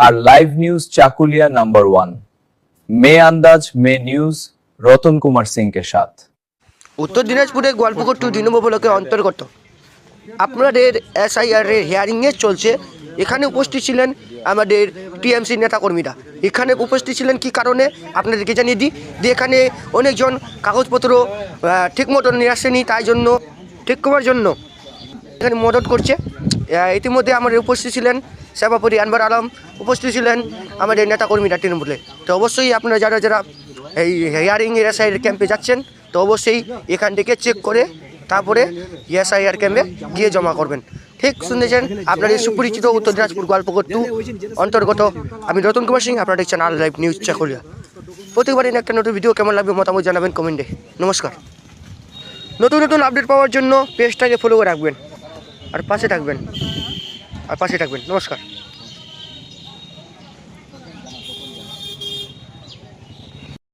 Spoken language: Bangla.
আর লাইভ নিউজ चाकुलिया नंबर 1 में अंदाज में न्यूज रतन कुमार सिंह के साथ। উত্তর দিনাজপুরের গোয়ালপুকুর 2 দিনম ব্লকের অন্তর্গত আপনাদের এসআইআর এর হিয়ারিং এ চলছে। এখানে উপস্থিত ছিলেন আমাদের টিএমসি নেতাকর্মীরা। এখানে উপস্থিত ছিলেন কি কারণে আপনাদেরকে জানিয়ে দিই যে এখানে অনেকজন কাগজপত্র ঠিক মতো নিয়ে আসেনি, তাই জন্য ঠিক করার জন্য এখানে মদত করছে। ইতিমধ্যে আমাদের উপস্থিত ছিলেন সভাপতি আনবার আলম, উপস্থিত ছিলেন আমাদের নেতাকর্মীরা তৃণমূলে। তো অবশ্যই আপনারা যারা যারা এই হিয়ারিং এর এসআইআর ক্যাম্পে যাচ্ছেন তো অবশ্যই এখান থেকে চেক করে তারপরে এসআইআর ক্যাম্পে গিয়ে জমা করবেন। ঠিক শুনেছেন, আপনাদের সুপরিচিত উত্তর দিনাজপুর গোয়ালপুকুর 2 অন্তর্গত আমি রতন কুমার সিং। আপনারা দেখছেন আর লাইভ নিউজ চাকুলিয়া। প্রতিবারই একটা নতুন ভিডিও কেমন লাগবে মতামত জানাবেন কমেন্টে। নমস্কার। নতুন নতুন আপডেট পাওয়ার জন্য পেজটাকে ফলো করে রাখবেন আর পাশে থাকবেন নমস্কার।